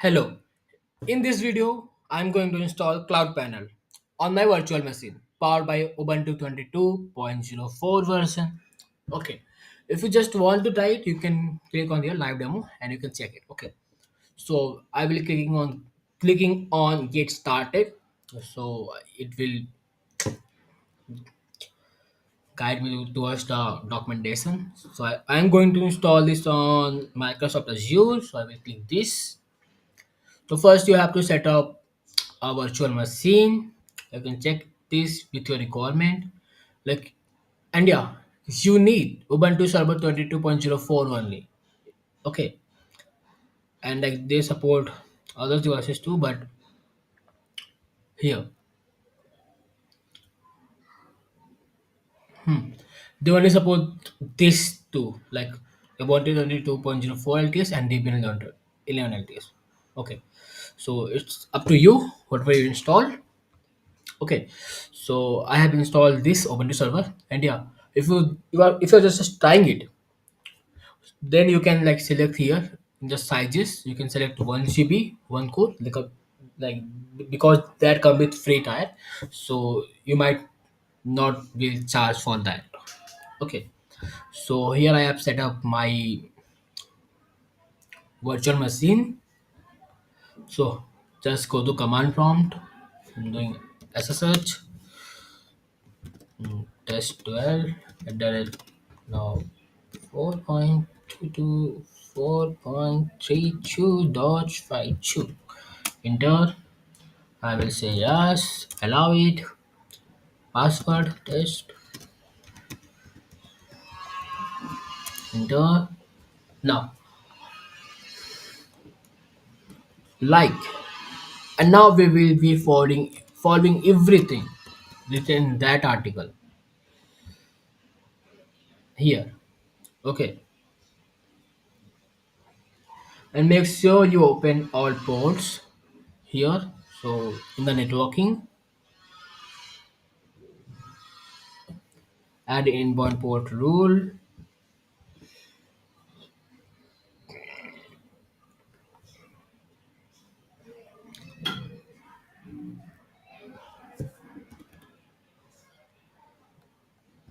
Hello, in this video, I'm going to install CloudPanel on my virtual machine powered by Ubuntu 22.04 version. Okay, if you just want to try it, you can click on the live demo and you can check it. Okay, so I will clicking on get started. So it will guide me towards the documentation. So I'm going to install this on Microsoft Azure. So I will click this. So first you have to set up a virtual machine. You can check this with your requirement. Like and yeah, you need Ubuntu Server 22.04 only. Okay. And like they support other devices too, but here they only support this too. Like Ubuntu 22.04 LTS and Debian 11 LTS. Okay. So it's up to you whatever you install. Okay, so I have installed this Ubuntu server, and yeah, if you're just trying it, then you can like select here in the sizes. You can select 1 GB, one core, like because that come with free tire, so you might not be charged for that. Okay, so here I have set up my virtual machine. So just go to command prompt. I'm doing SSH test 12 at the rate now 4.22.4.32.52. Enter. I will say yes. Allow it. Password test. Enter. Now, like, and now we will be following everything written in that article here. Okay, and make sure you open all ports here. So in the networking, add inbound port rule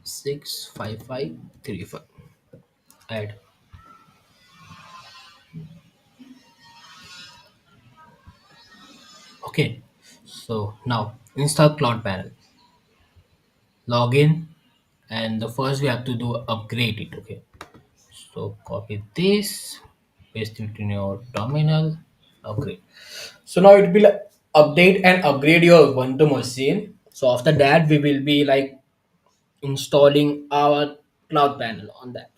65535. Add. Okay, so now install CloudPanel. Log in, and the first we have to do upgrade it. Okay, so copy this, paste it in your terminal, upgrade. So now it will update and upgrade your Ubuntu machine. So after that, we will be like installing our CloudPanel on that.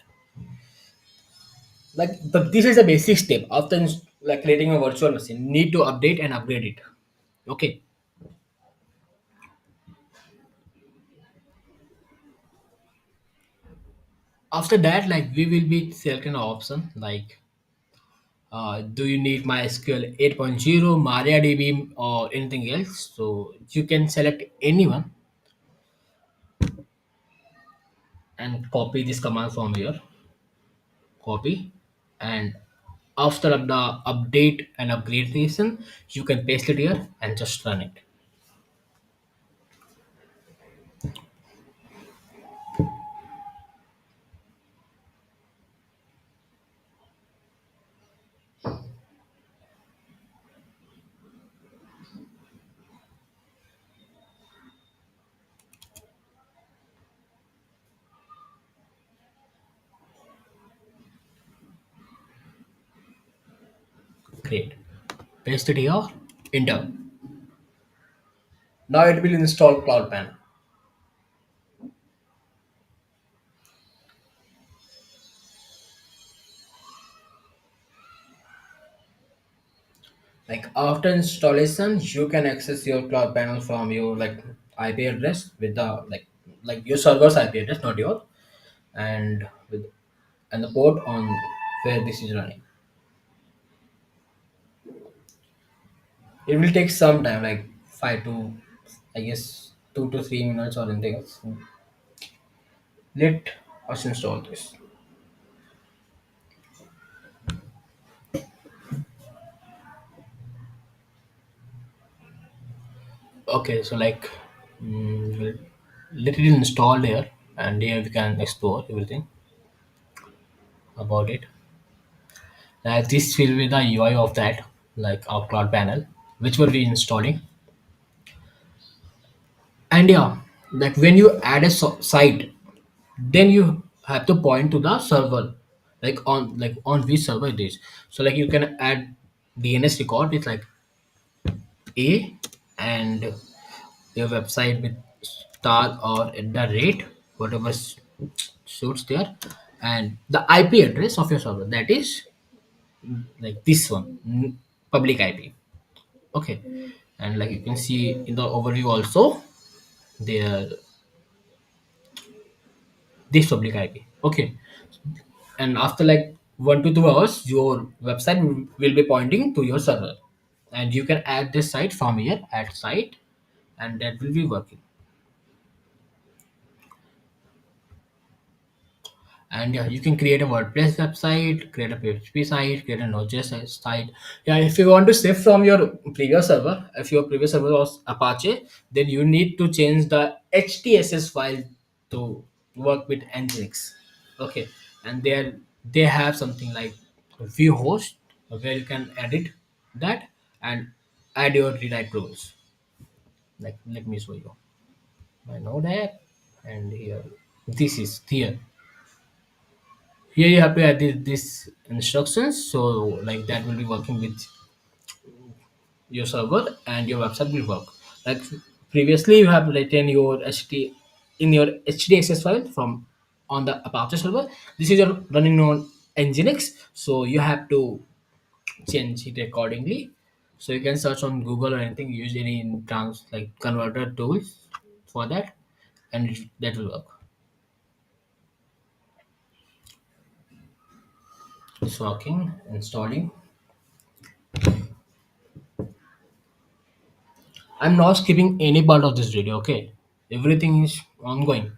Like this is a basic step after like creating a virtual machine. Need to update and upgrade it. Okay. After that, like we will be selecting an option like do you need MySQL 8.0, MariaDB, or anything else? So you can select anyone and copy this command from here. Copy, and after the update and upgradation, you can paste it here and just run it. Great. Paste it here. Enter. Now it will install CloudPanel. Like after installation, you can access your cloud panel from your like IP address with the like your server's IP address, not your, and with and the port on where this is running. It will take some time, like 2 to 3 minutes or anything else. Let us install this. Okay, so like, we'll let it install there, and here we can explore everything about it. This will be the UI of that, like our cloud panel, which will be installing. And yeah, like when you add a site, then you have to point to the server, like on which server it is. So like you can add DNS record with like A, and your website with star or at the rate, whatever suits there, and the IP address of your server, that is like this one, public IP. Okay, and like you can see in the overview also, there this public IP. Okay, and after like 1 to 2 hours, your website will be pointing to your server, and you can add this site from here, add site, and that will be working. And yeah, you can create a WordPress website, create a PHP site, create a Node.js site. Yeah, if you want to shift from your previous server, if your previous server was Apache, then you need to change the HTSS file to work with NGINX. Okay, and there they have something like view host, where you can edit that and add your rewrite rules. Like, let me show you my Node app, and here this is here. Here you have to add this instructions, so like that will be working with your server, and your website will work. Like previously you have written your ht in your hdxs file from on the Apache server. This is your running on nginx, so you have to change it accordingly. So you can search on Google or anything, use any like converter tools for that, and that will work. It's working, installing. I'm not skipping any part of this video, okay? Everything is ongoing.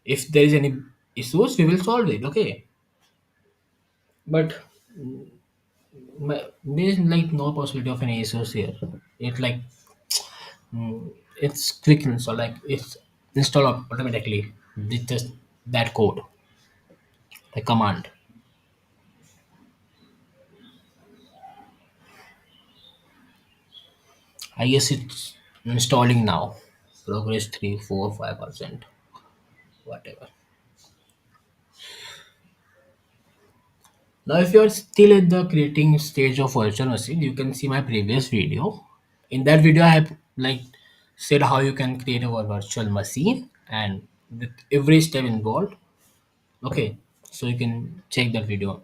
If there is any issues, we will solve it, okay? But there is like no possibility of any issues here. It like, it's quick install, like it's installed automatically with just that code, the command. I guess it's installing now. Progress 3, 4, 5%, whatever. Now, if you're still at the creating stage of virtual machine, you can see my previous video. In that video, I have like said how you can create a virtual machine and with every step involved. Okay, so you can check that video.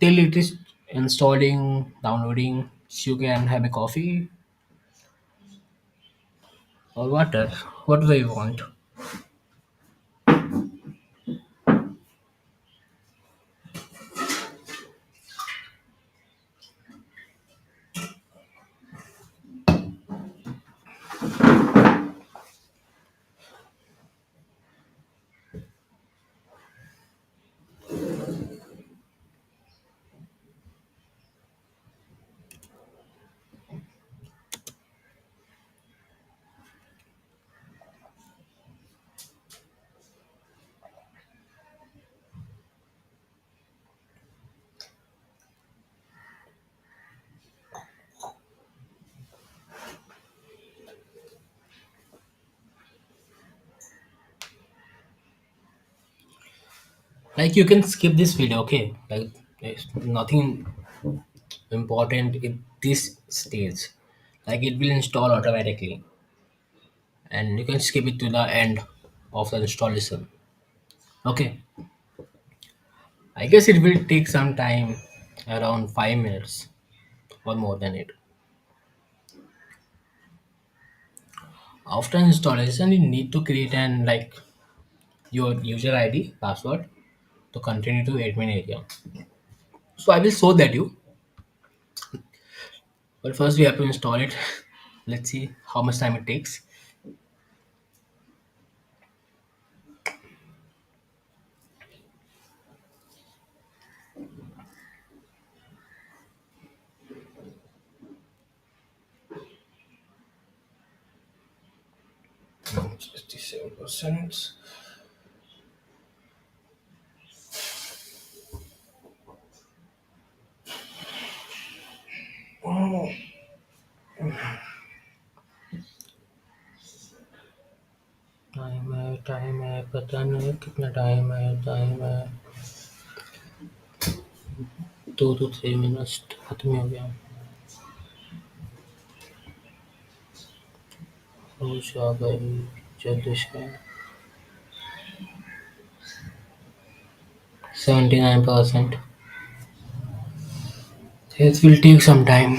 Till it is installing, downloading, you can have a coffee or water, whatever you want. Like you can skip this video, okay? Like there's nothing important in this stage. Like it will install automatically, and you can skip it to the end of the installation. Okay, I guess it will take some time, around 5 minutes or more than it. After installation, you need to create an like your user ID password to continue to admin area. So I will show that you, but first we have to install it. Let's see how much time it takes. Oh, 67%. Time है पता नहीं कितना time है 2 to 3 minutes खत्म ही हो गया रोज आ गई जल्दी से 79%. It will take some time.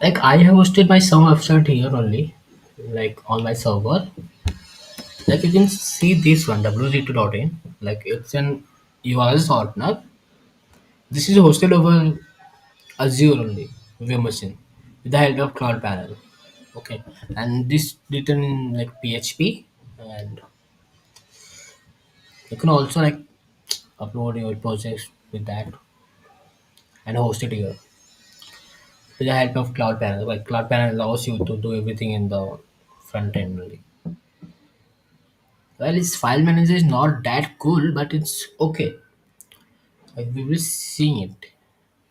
Like I have hosted my some website here only, like on my server. Like you can see this one wz2.in. Like it's an URL shortener. This is hosted over Azure only, VM machine, with the help of CloudPanel. Okay, and this written in like PHP, and you can also like upload your projects with that and host it here with the help of CloudPanel. Like CloudPanel allows you to do everything in the front end only. Well, its file manager is not that cool, but it's okay. Like we will see it.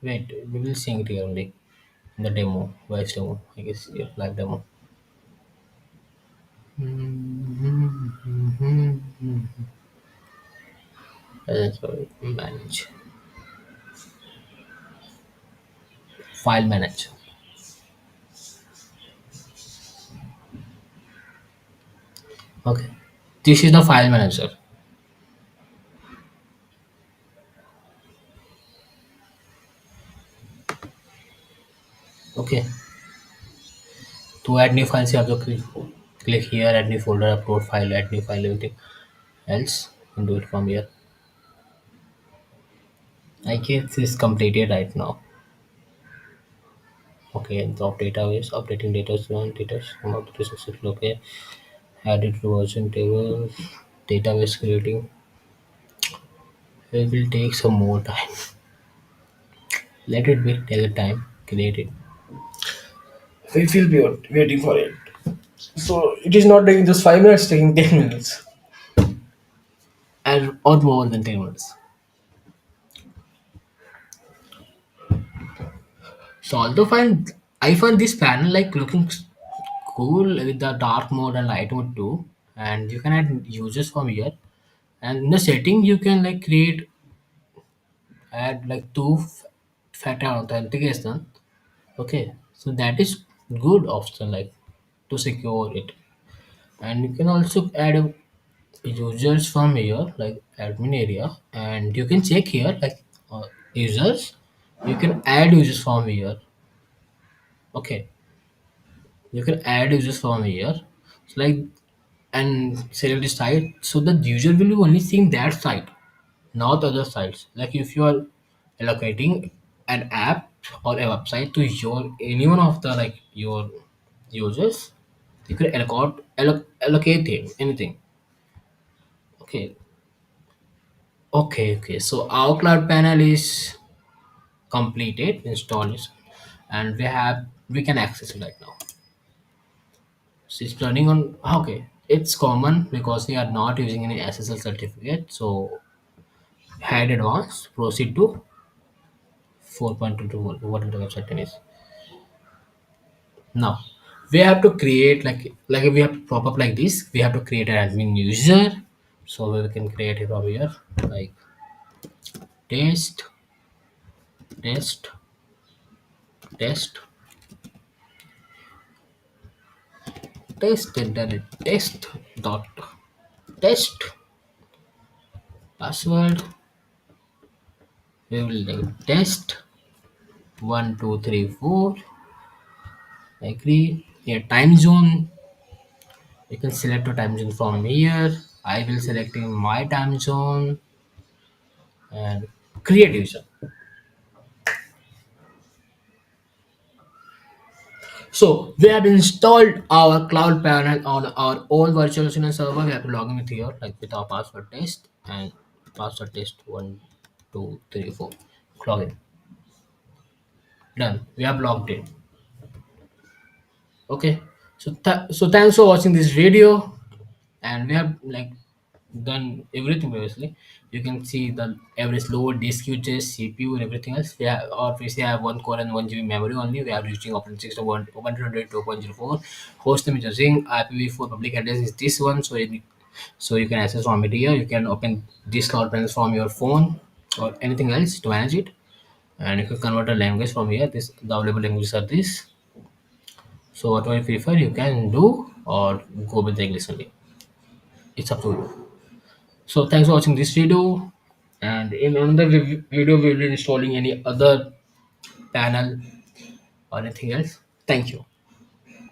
Wait, we will see it here only in the demo, voice demo. I guess yeah, live demo. Sorry, manage file manager. Okay, this is the file manager. Okay, to add new files, you have to click here, add new folder, upload file, add new file, everything else. You can do it from here. I guess it's completed right now. Okay, the database, updating data, some of the successful. Okay, added to version table, database creating. It will take some more time. Let it be, take the time, create it. We will be waiting for it. So it is not taking just 5 minutes, taking 10 minutes. And or more than 10 minutes. So although I find this panel like looking cool with the dark mode and light mode too. And you can add users from here. And in the setting you can like add like factor authentication. Okay. So that is good option like to secure it. And you can also add users from here like admin area and you can check here like users you can add users from here. Okay, you can add users from here. So like and select the site so the user will be only seeing that site, not other sites. Like if you are allocating an app or a website to your any one of the like your users, you can allocate him anything. Okay, okay. So our cloud panel is completed, installation, and we can access it right now. So it's running on okay. It's common because we are not using any SSL certificate. So hide advanced, proceed to 4.22 whatever the website name is. Now we have to create like we have to pop up like this. We have to create an admin user. So we can create it over here like test, test, test, test internet test dot test password. We will like test 1234. Agree. Yeah, time zone. You can select a time zone from here. I will selecting my time zone and create user. So we have installed our cloud panel on our own virtual machine server. We have to log in with here, like with our password test and password test 1234. Log in. Done. We have logged in. Okay. So thanks for watching this video, and we have like done everything previously. You can see the average load, disk usage, CPU, and everything else. We have, or we say have one core and 1 GB memory only. We are using operating system 102.04. Host name is using IPv4 public address is this one. So you can access from it here. You can open this cloud panel from your phone or anything else to manage it, and you can convert a language from here. This the available languages are this. So whatever you prefer, you can do or go with the English only. It's up to you. So thanks for watching this video, and in another video we will be installing any other panel or anything else. Thank you.